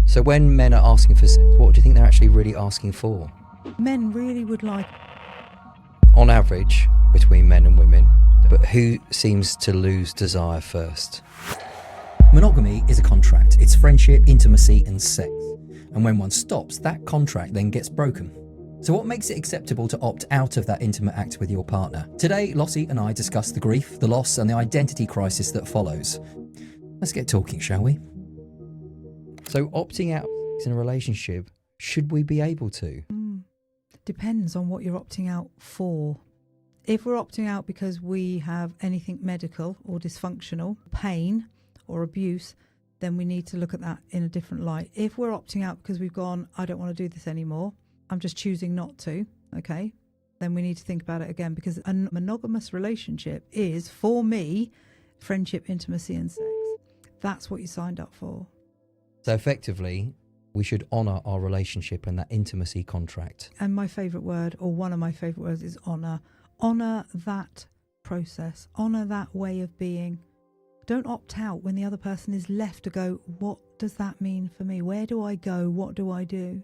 So when men are asking for sex, what do you think they're actually really asking for? Men really would like... On average, between men and women, but who seems to lose desire first? Monogamy is a contract. It's friendship, intimacy and sex. And when one stops, that contract then gets broken. So what makes it acceptable to opt out of that intimate act with your partner? Today, Lottie and I discuss the grief, the loss and the identity crisis that follows. Let's get talking, shall we? So opting out in a relationship, should we be able to? Depends on what you're opting out for. If we're opting out because we have anything medical or dysfunctional, pain or abuse, then we need to look at that in a different light. If we're opting out because we've gone, I don't want to do this anymore, I'm just choosing not to, okay, then we need to think about it again, because a monogamous relationship is, for me, friendship, intimacy and sex. That's what you signed up for. So effectively, we should honour our relationship and that intimacy contract. And my favourite word, or one of my favourite words, is honour. Honour that process. Honour that way of being. Don't opt out when the other person is left to go, what does that mean for me? Where do I go? What do I do?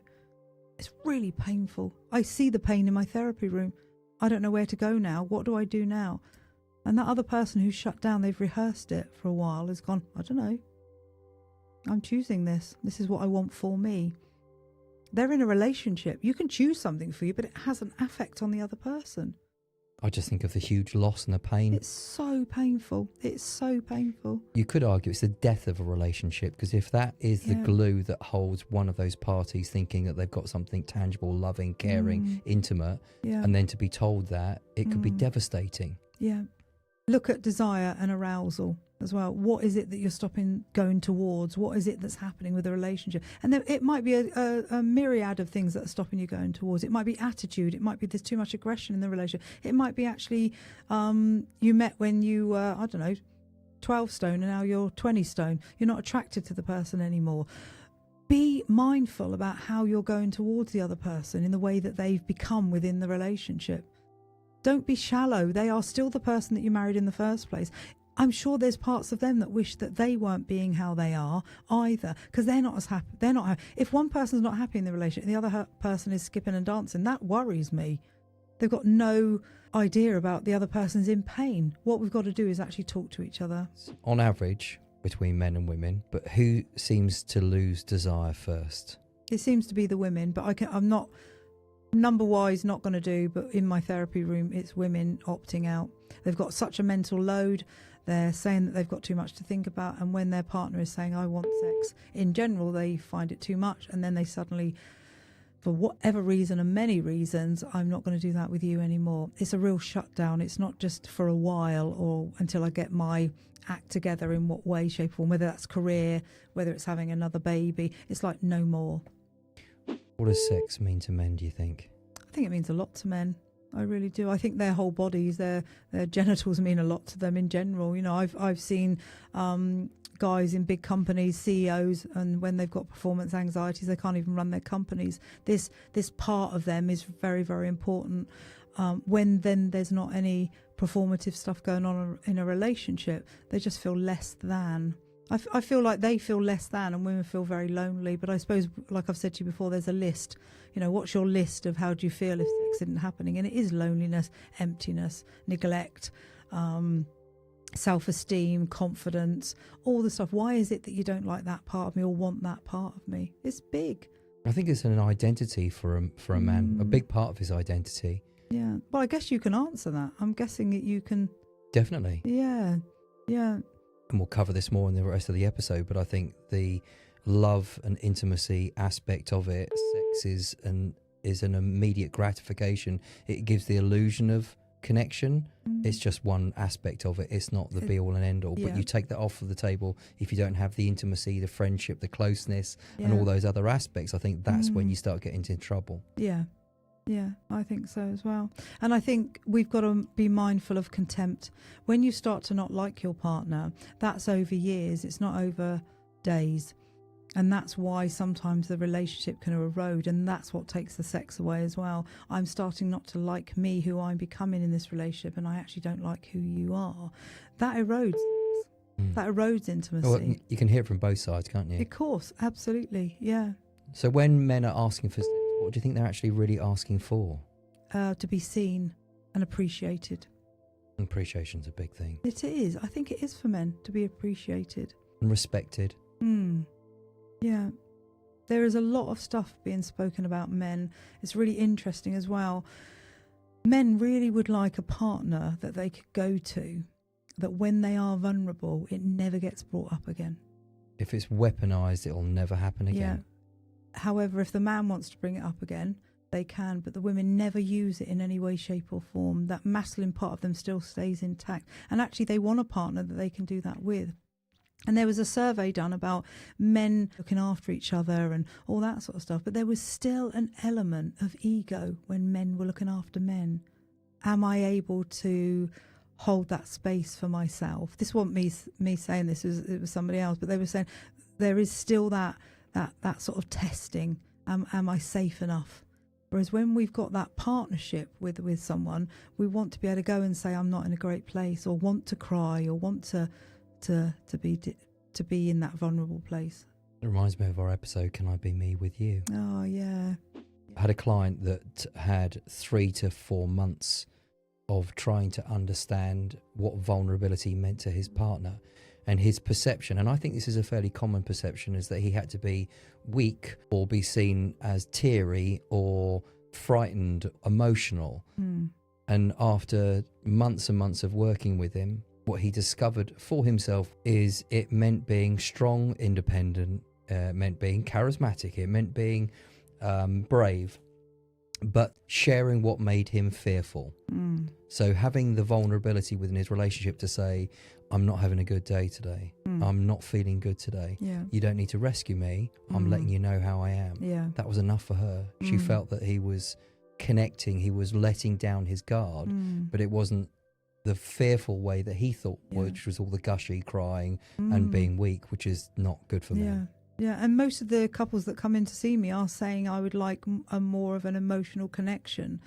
It's really painful. I see the pain in my therapy room. I don't know where to go now. What do I do now? And that other person who's shut down, they've rehearsed it for a while, has gone, I don't know. I'm choosing this. This is what I want for me. They're in a relationship. You can choose something for you, but it has an affect on the other person. I just think of the huge loss and the pain. It's so painful. It's so painful. You could argue it's the death of a relationship, because if that is the glue that holds one of those parties thinking that they've got something tangible, loving, caring, intimate, and then to be told that, it could be devastating. Yeah. Look at desire and arousal as well. What is it that you're stopping going towards? What is it that's happening with the relationship? And it might be a myriad of things that are stopping you going towards. It might be attitude. It might be there's too much aggression in the relationship. It might be actually you met when you were, 12 stone and now you're 20 stone. You're not attracted to the person anymore. Be mindful about how you're going towards the other person in the way that they've become within the relationship. Don't be shallow. They are still the person that you married in the first place. I'm sure there's parts of them that wish that they weren't being how they are either, because they're not as happy. They're not happy. If one person's not happy in the relationship and the other person is skipping and dancing, that worries me. They've got no idea about the other person's in pain. What we've got to do is actually talk to each other. On average, between men and women, but who seems to lose desire first? It seems to be the women, but I'm not... number-wise not going to do, but in my therapy room it's women opting out. They've got such a mental load. They're saying that they've got too much to think about, and when their partner is saying I want sex, in general they find it too much, and then they suddenly, for whatever reason and many reasons, I'm not going to do that with you anymore. It's a real shutdown. It's not just for a while or until I get my act together in what way, shape or form, whether that's career, whether it's having another baby. It's like no more. What does sex mean to men, do you think? I think it means a lot to men. I really do. I think their whole bodies, their genitals mean a lot to them in general. You know, I've seen guys in big companies, CEOs, and when they've got performance anxieties, they can't even run their companies. This part of them is very, very important. When then there's not any performative stuff going on in a relationship, they just feel less than. I feel like they feel less than, and women feel very lonely. But I suppose, like I've said to you before, there's a list. You know, what's your list of how do you feel if sex isn't happening? And it is loneliness, emptiness, neglect, self-esteem, confidence, all the stuff. Why is it that you don't like that part of me or want that part of me? It's big. I think it's an identity for a man, a big part of his identity. Yeah. Well, I guess you can answer that. I'm guessing that you can. Definitely. Yeah. Yeah. And we'll cover this more in the rest of the episode, but I think the love and intimacy aspect of it, sex is an immediate gratification. It gives the illusion of connection. It's just one aspect of it. It's not the be all and end all. Yeah. But you take that off of the table if you don't have the intimacy, the friendship, the closeness, and all those other aspects. I think that's when you start getting into trouble. Yeah. Yeah, I think so as well. And I think we've got to be mindful of contempt. When you start to not like your partner, that's over years. It's not over days. And that's why sometimes the relationship can erode, and that's what takes the sex away as well. I'm starting not to like me, who I'm becoming in this relationship, and I actually don't like who you are. That erodes. That erodes intimacy. Well, you can hear it from both sides, can't you? Of course, absolutely, yeah. So when men are asking for sex, what do you think they're actually really asking for? To be seen and appreciated. Appreciation's a big thing. It is. I think it is for men to be appreciated. And respected. Yeah. There is a lot of stuff being spoken about men. It's really interesting as well. Men really would like a partner that they could go to, that when they are vulnerable, it never gets brought up again. If it's weaponized, it'll never happen again. Yeah. However, if the man wants to bring it up again, they can, but the women never use it in any way, shape or form. That masculine part of them still stays intact. And actually, they want a partner that they can do that with. And there was a survey done about men looking after each other and all that sort of stuff. But there was still an element of ego when men were looking after men. Am I able to hold that space for myself? This wasn't me saying this, it was somebody else. But they were saying there is still that sort of testing. Am I safe enough? Whereas when we've got that partnership with someone, we want to be able to go and say, I'm not in a great place, or want to cry, or want to be in that vulnerable place. It reminds me of our episode, Can I Be Me With You? Oh, yeah. I had a client that had 3 to 4 months of trying to understand what vulnerability meant to his partner and his perception. And I think this is a fairly common perception, is that he had to be weak or be seen as teary or frightened, emotional. And after months and months of working with him, what he discovered for himself is it meant being strong, independent, meant being charismatic, it meant being brave, but sharing what made him fearful. So having the vulnerability within his relationship to say, I'm not having a good day today. I'm not feeling good today. Yeah. You don't need to rescue me. I'm letting you know how I am. Yeah. That was enough for her. She felt that he was connecting, he was letting down his guard, but it wasn't the fearful way that he thought, which was all the gushy crying and being weak, which is not good for men. Yeah, and most of the couples that come in to see me are saying, I would like a more of an emotional connection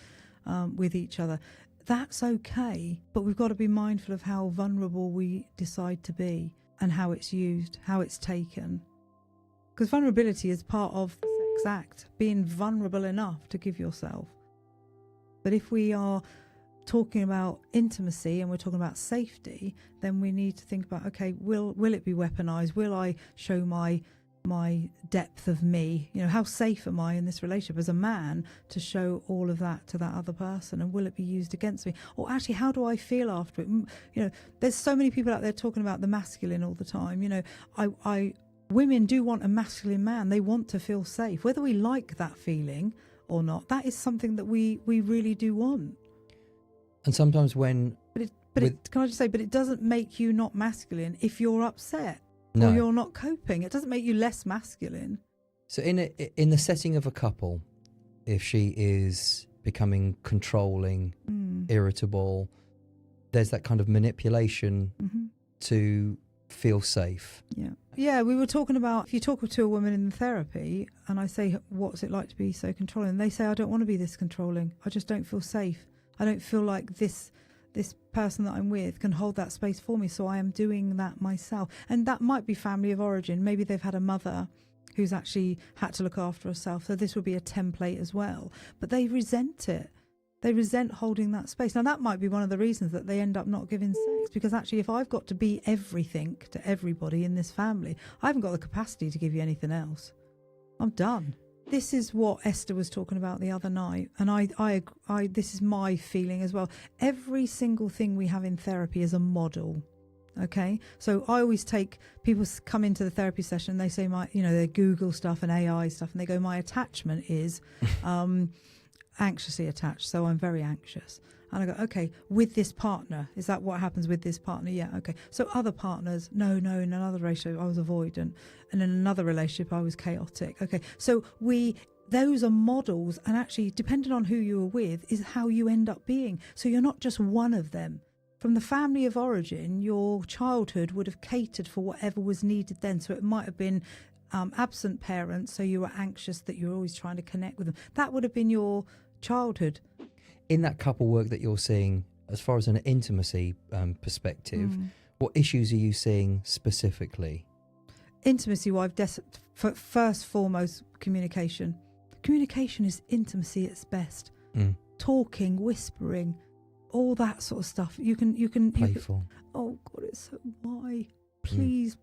with each other. That's okay, but we've got to be mindful of how vulnerable we decide to be and how it's used, how it's taken. Because vulnerability is part of the sex act, being vulnerable enough to give yourself. But if we are talking about intimacy and we're talking about safety, then we need to think about, okay, will it be weaponized? Will I show my depth of me? You know, how safe am I in this relationship as a man to show all of that to that other person? And will it be used against me? Or actually, how do I feel after it? You know, there's so many people out there talking about the masculine all the time. You know, women do want a masculine man. They want to feel safe, whether we like that feeling or not. That is something that we really do want. And sometimes when... Can I just say, but it doesn't make you not masculine if you're upset No. or you're not coping. It doesn't make you less masculine. So in the setting of a couple, if she is becoming controlling, irritable, there's that kind of manipulation to feel safe. Yeah, we were talking about, if you talk to a woman in therapy and I say, what's it like to be so controlling? And they say, I don't want to be this controlling. I just don't feel safe. I don't feel like this person that I'm with can hold that space for me, so I am doing that myself. And that might be family of origin. Maybe they've had a mother who's actually had to look after herself, so this would be a template as well. But they resent it. They resent holding that space. Now, that might be one of the reasons that they end up not giving sex, because actually if I've got to be everything to everybody in this family, I haven't got the capacity to give you anything else. I'm done. This is what Esther was talking about the other night, and I this is my feeling as well. Every single thing we have in therapy is a model. Okay, so I always take people come into the therapy session. They say they Google stuff and AI stuff, and they go, my attachment is anxiously attached, so I'm very anxious. And I go, okay, with this partner, is that what happens with this partner? Yeah, okay. So other partners, no, in another relationship I was avoidant, and in another relationship I was chaotic. Okay, so those are models, and actually depending on who you were with is how you end up being. So you're not just one of them. From the family of origin, your childhood would have catered for whatever was needed then. So it might have been absent parents, so you were anxious that you're always trying to connect with them. That would have been your childhood. In that couple work that you're seeing, as far as an intimacy perspective, What issues are you seeing specifically? Intimacy, first foremost, communication. Communication is intimacy at its best. Talking, whispering, all that sort of stuff. You can Playful. Oh God, it's so why? Please,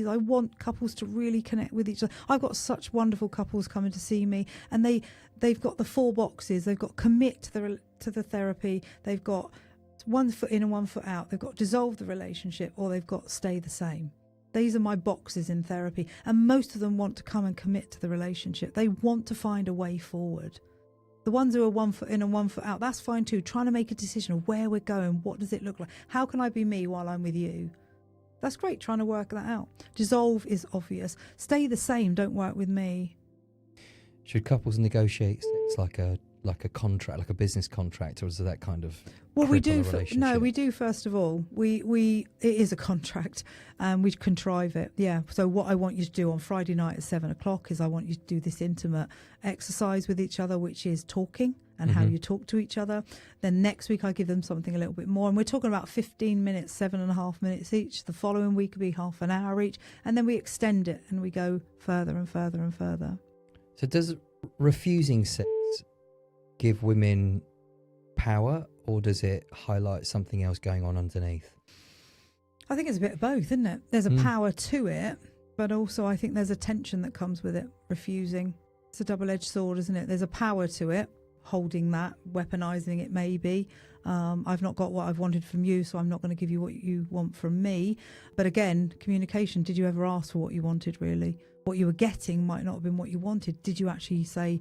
I want couples to really connect with each other. I've got such wonderful couples coming to see me, and they've got the 4 boxes. They've got commit to the therapy. They've got 1 foot in and 1 foot out. They've got dissolve the relationship, or they've got stay the same. These are my boxes in therapy, and most of them want to come and commit to the relationship. They want to find a way forward. The ones who are 1 foot in and 1 foot out, that's fine too. Trying to make a decision of where we're going, what does it look like? How can I be me while I'm with you? That's great, trying to work that out. Dissolve is obvious. Stay the same, don't work with me. Should couples negotiate sex like a contract, like a business contract, or is it that kind of we do. relationship? We do. First of all, it is a contract, and we contrive it. Yeah. So what I want you to do on Friday night at 7:00 is I want you to do this intimate exercise with each other, which is talking and how you talk to each other. Then next week I give them something a little bit more, and we're talking about 15 minutes, 7.5 minutes each. The following week will be half an hour each, and then we extend it and we go further and further and further. So does refusing sex give women power, or does it highlight something else going on underneath? I think it's a bit of both, isn't it? There's a power to it, but also I think there's a tension that comes with it, refusing. It's a double-edged sword, isn't it? There's a power to it, holding that, weaponizing it maybe. I've not got what I've wanted from you, so I'm not going to give you what you want from me. But again, communication, did you ever ask for what you wanted, really? What you were getting might not have been what you wanted. Did you actually say,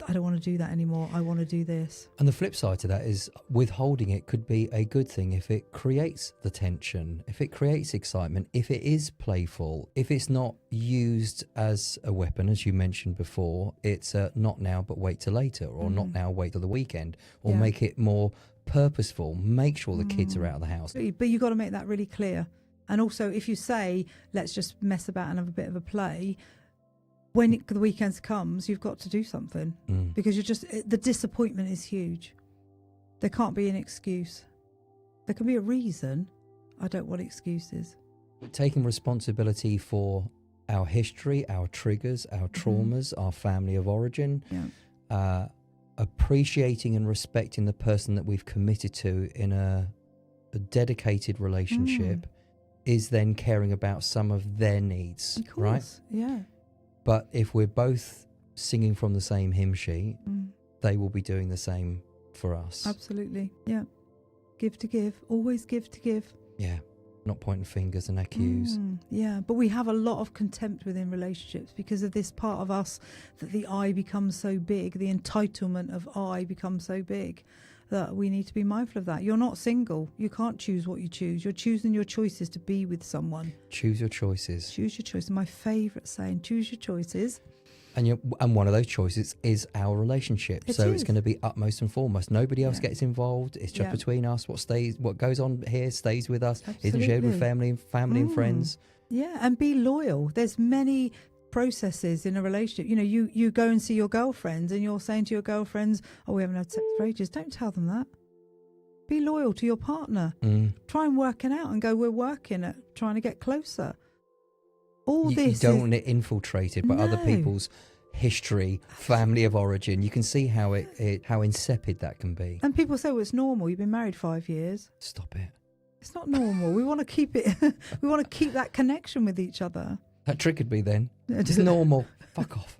I don't want to do that anymore, I want to do this? And the flip side to that is withholding it could be a good thing if it creates the tension, if it creates excitement, if it is playful, if it's not used as a weapon, as you mentioned before. It's not now but wait till later, or not now, wait till the weekend, or make it more purposeful. Make sure the kids are out of the house. But you've got to make that really clear. And also, if you say, let's just mess about and have a bit of a play, when the weekend comes, you've got to do something, because the disappointment is huge. There can't be an excuse. There can be a reason. I don't want excuses. Taking responsibility for our history, our triggers, our traumas, our family of origin, appreciating and respecting the person that we've committed to in a dedicated relationship is then caring about some of their needs, of course, right? Yeah. But if we're both singing from the same hymn sheet, they will be doing the same for us. Absolutely, yeah. Give to give, always give to give. Yeah, not pointing fingers and accuse. Yeah, but we have a lot of contempt within relationships because of this part of us that the I becomes so big, the entitlement of I becomes so big, that we need to be mindful of that. You're not single. You can't choose what you choose. You're choosing your choices to be with someone. Choose your choices. Choose your choices. My favourite saying, choose your choices. And one of those choices is our relationship. It's going to be utmost and foremost. Nobody else gets involved. It's just between us. What goes on here stays with us. Absolutely. Isn't shared with family and friends. Yeah, and be loyal. There's many processes in a relationship. You know, you go and see your girlfriends and you're saying to your girlfriends, oh, we haven't had sex for ages. Don't tell them that. Be loyal to your partner. Try and work it out and go, we're working at trying to get closer. You don't want it infiltrated by other people's history, family of origin. You can see how how insipid that can be. And people say, well, it's normal. You've been married 5 years. Stop it. It's not normal. We want to keep it. We want to keep that connection with each other. That triggered me then. It's normal. Fuck off.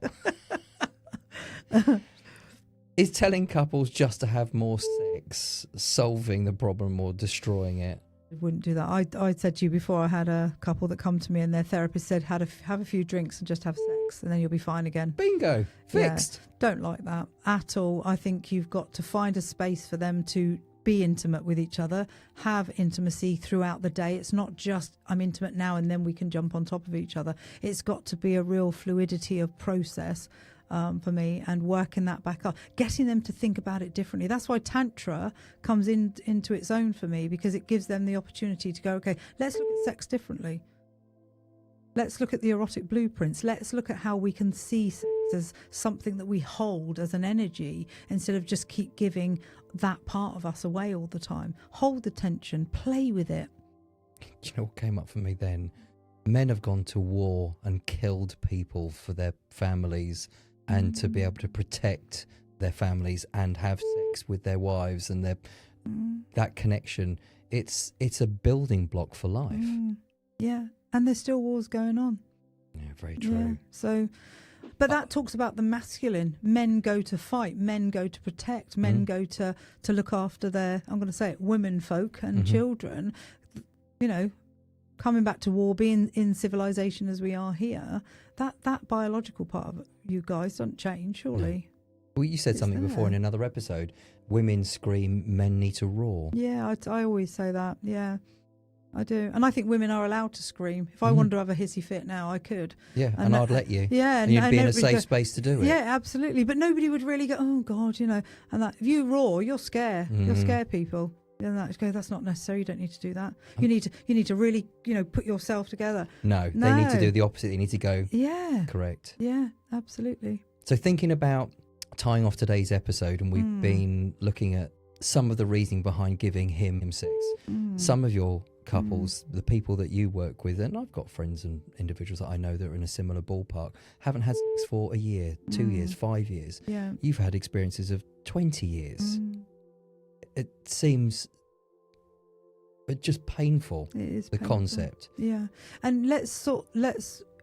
Is telling couples just to have more sex solving the problem or destroying it? I wouldn't do that. I said to you before, I had a couple that come to me and their therapist said, have a few drinks and just have sex and then you'll be fine again. Bingo. Fixed. Yeah, don't like that at all. I think you've got to find a space for them to be intimate with each other, have intimacy throughout the day. It's not just I'm intimate now and then we can jump on top of each other. It's got to be a real fluidity of process for me, and working that back up, getting them to think about it differently. That's why Tantra comes into its own for me, because it gives them the opportunity to go, okay, let's look at sex differently. Let's look at the erotic blueprints. Let's look at how we can see sex as something that we hold as an energy instead of just keep giving that part of us away all the time. Hold the tension, play with it. you know what came up for me then? Men have gone to war and killed people for their families and to be able to protect their families and have sex with their wives and that connection. It's a building block for life. Yeah, and there's still wars going on. Yeah, very true. Yeah. So, but that talks about the masculine. Men go to fight. Men go to protect. Men go to look after their, I'm going to say it, women folk and children. You know, coming back to war, being in civilization as we are here, that biological part of you guys don't change, surely. Well, you said something before in another episode. Women scream, men need to roar. Yeah, I always say that. Yeah, I do. And I think women are allowed to scream. If I wanted to have a hissy fit now, I could. Yeah, and I'd let you. Yeah. And you'd be in a safe space to do it. Yeah, absolutely. But nobody would really go, oh, God, you know. And that if you roar, you'll scare. You'll scare people. And that's not necessary. You don't need to do that. You need to really, you know, put yourself together. No, they need to do the opposite. They need to go. Yeah. Correct. Yeah, absolutely. So thinking about tying off today's episode, and we've been looking at some of the reasoning behind giving him sex. Some of your couples, the people that you work with, and I've got friends and individuals that I know that are in a similar ballpark, haven't had sex for a year, 2 years, 5 years. Yeah. You've had experiences of 20 years. It seems just painful. It is the painful. concept. Yeah. And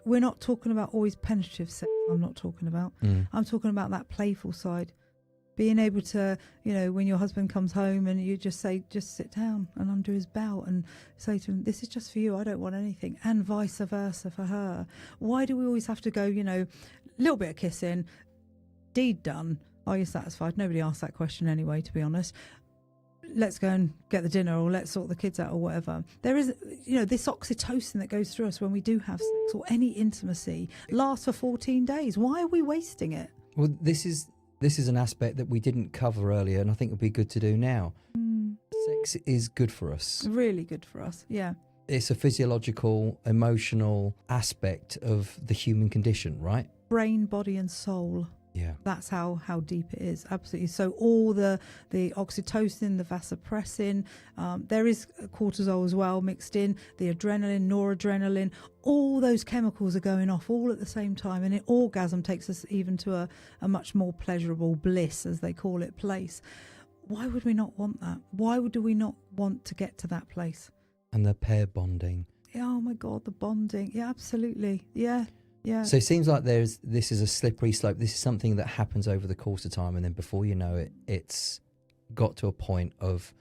we're not talking about always penetrative sex. I'm not talking about. I'm talking about that playful side. Being able to, you know, when your husband comes home and you just say, just sit down and undo his belt and say to him, this is just for you. I don't want anything. And vice versa for her. Why do we always have to go, you know, a little bit of kissing, deed done. Are you satisfied? Nobody asked that question anyway, to be honest. Let's go and get the dinner, or let's sort the kids out, or whatever. There is, you know, this oxytocin that goes through us when we do have sex or any intimacy lasts for 14 days. Why are we wasting it? Well, this is an aspect that we didn't cover earlier, and I think it would be good to do now. Sex is good for us. Really good for us, yeah. It's a physiological, emotional aspect of the human condition, right? Brain, body and soul. Yeah. That's how deep it is, absolutely. So all the oxytocin, the vasopressin, there is cortisol as well mixed in, the adrenaline, noradrenaline, all those chemicals are going off all at the same time. And an orgasm takes us even to a much more pleasurable bliss, as they call it, place. Why would we not want that? Why do we not want to get to that place? And the pair bonding. Yeah, oh my God, the bonding. Yeah, absolutely. Yeah. Yeah. So it seems like this is a slippery slope. This is something that happens over the course of time, and then before you know it, it's got to a point of,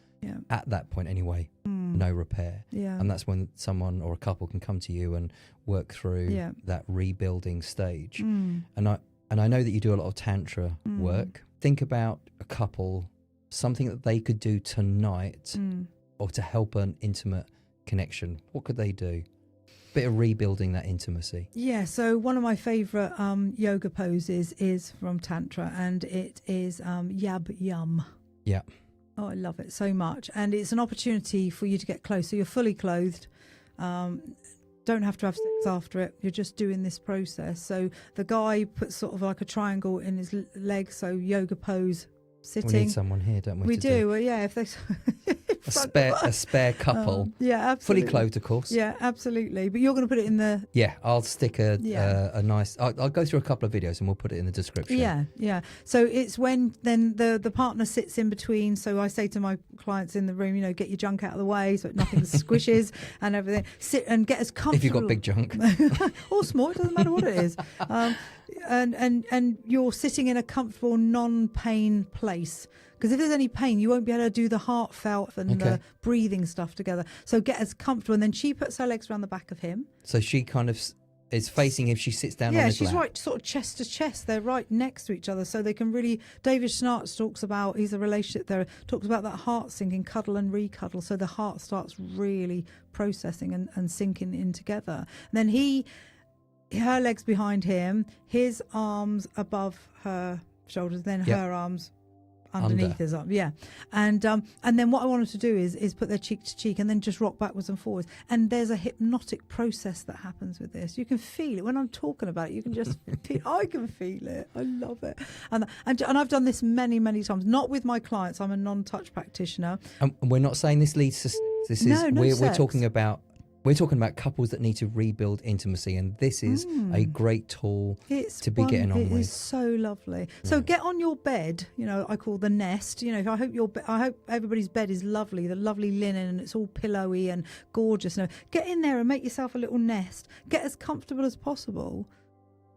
at that point anyway, no repair. Yeah. And that's when someone or a couple can come to you and work through that rebuilding stage. And I know that you do a lot of tantra work. Think about a couple, something that they could do tonight or to help an intimate connection. What could they do? Bit of rebuilding that intimacy. Yeah, so one of my favourite yoga poses is from Tantra, and it is Yab Yum. Yeah. Oh, I love it so much. And it's an opportunity for you to get close. So you're fully clothed. Don't have to have sex after it. You're just doing this process. So the guy puts sort of like a triangle in his leg, so yoga pose, sitting. We need someone here, don't we? We do. Well, yeah, if they a spare couple. Yeah, absolutely. Fully clothed, of course. Yeah, absolutely. But you're going to put it in the... Yeah, I'll stick a nice... I'll go through a couple of videos and we'll put it in the description. Yeah, yeah. So it's when then the partner sits in between. So I say to my clients in the room, you know, get your junk out of the way so nothing squishes and everything. Sit and get as comfortable... If you've got big junk. Or small, it doesn't matter what it is. And you're sitting in a comfortable, non-pain place. Because if there's any pain, you won't be able to do the heartfelt and the breathing stuff together. So get as comfortable. And then she puts her legs around the back of him. So she kind of is facing him. She sits down on his lap. Yeah, she's right sort of chest to chest. They're right next to each other. So they can really... David Schnartz talks about, he's a relationship there, talks about that heart sinking, cuddle and re-cuddle. So the heart starts really processing and sinking in together. And then her legs behind him, his arms above her shoulders, then her arms underneath his arm, and then what I wanted to do is put their cheek to cheek and then just rock backwards and forwards. And there's a hypnotic process that happens with this. You can feel it when I'm talking about it. You can just I can feel it. I love it. And I've done this many times, not with my clients. I'm a non-touch practitioner. And we're not saying this leads to sex. This is No we're sex. talking about couples that need to rebuild intimacy, and this is a great tool to be getting on with. It is so lovely. So get on your bed. I call the nest. I hope everybody's bed is lovely, the lovely linen, and it's all pillowy and gorgeous. Get in there and make yourself a little nest. Get as comfortable as possible.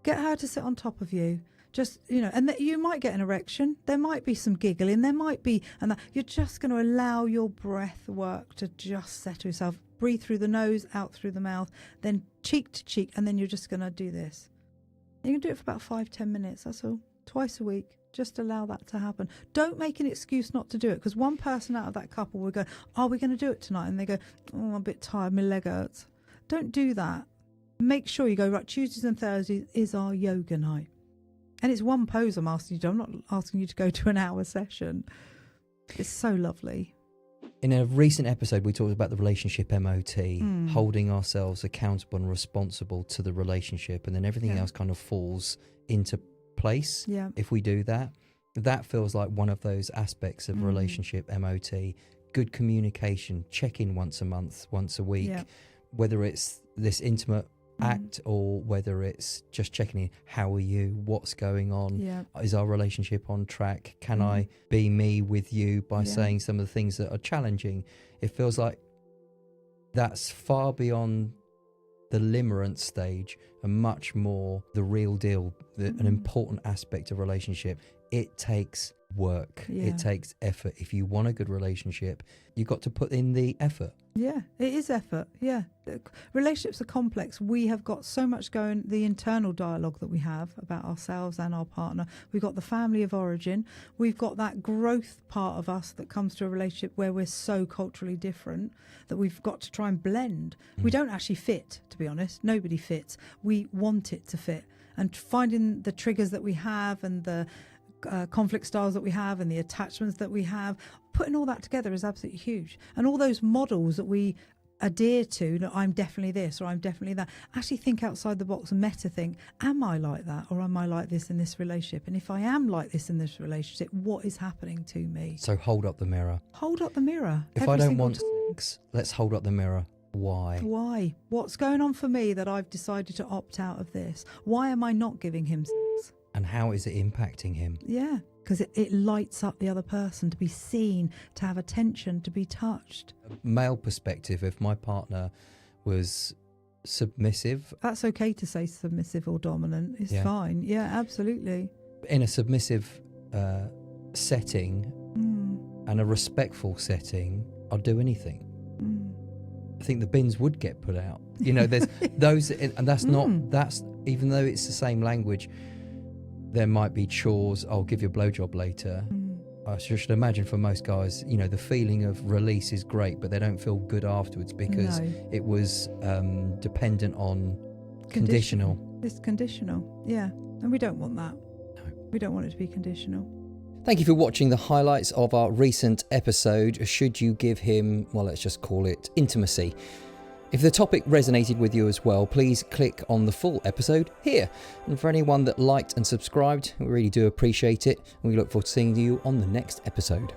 Get her to sit on top of you. Just, and that you might get an erection. There might be some giggling. There might be, and that you're just going to allow your breath work to just settle yourself. Breathe through the nose, out through the mouth, then cheek to cheek, and then you're just going to do this. You can do it for about 5-10 minutes, that's all. Twice a week. Just allow that to happen. Don't make an excuse not to do it, because one person out of that couple will go, "Are we going to do it tonight?" And they go, "Oh, I'm a bit tired, my leg hurts." Don't do that. Make sure you go, right, Tuesdays and Thursdays is our yoga night. And it's one pose I'm asking you to do. I'm not asking you to go to an hour session. It's so lovely. In a recent episode, we talked about the relationship MOT, holding ourselves accountable and responsible to the relationship, and then everything else kind of falls into place if we do that. That feels like one of those aspects of relationship MOT. Good communication, check in once a month, once a week, whether it's this intimate act or whether it's just checking in. How are you? What's going on? Is our relationship on track? Can I be me with you by saying some of the things that are challenging? It feels like that's far beyond the limerence stage and much more the real deal, an important aspect of relationship. It takes work. It takes effort. If you want a good relationship, you've got to put in the effort. Yeah, it is effort. Yeah. Relationships are complex. We have got so much going, the internal dialogue that we have about ourselves and our partner. We've got the family of origin. We've got that growth part of us that comes to a relationship where we're so culturally different that we've got to try and blend. We don't actually fit, to be honest. Nobody fits. We want it to fit. And finding the triggers that we have and the conflict styles that we have and the attachments that we have, putting all that together is absolutely huge. And all those models that we adhere to, that I'm definitely this or I'm definitely that, actually think outside the box and meta think, am I like that or am I like this in this relationship? And if I am like this in this relationship, what is happening to me? So hold up the mirror. Hold up the mirror. If I don't want sex, let's hold up the mirror. Why? Why? What's going on for me that I've decided to opt out of this? Why am I not giving him sex? And how is it impacting him? Yeah, because it lights up the other person to be seen, to have attention, to be touched. Male perspective, if my partner was submissive... That's okay to say submissive or dominant. It's fine. Yeah, absolutely. In a submissive setting and a respectful setting, I'll do anything. I think the bins would get put out. There's those... And that's not... That's even though it's the same language... There might be chores, I'll give you a blowjob later. I should imagine for most guys, the feeling of release is great, but they don't feel good afterwards because it was dependent on conditional. It's conditional, yeah. And we don't want that. No. We don't want it to be conditional. Thank you for watching the highlights of our recent episode. Should you give him, well, let's just call it intimacy. If the topic resonated with you as well, please click on the full episode here. And for anyone that liked and subscribed, we really do appreciate it. And we look forward to seeing you on the next episode.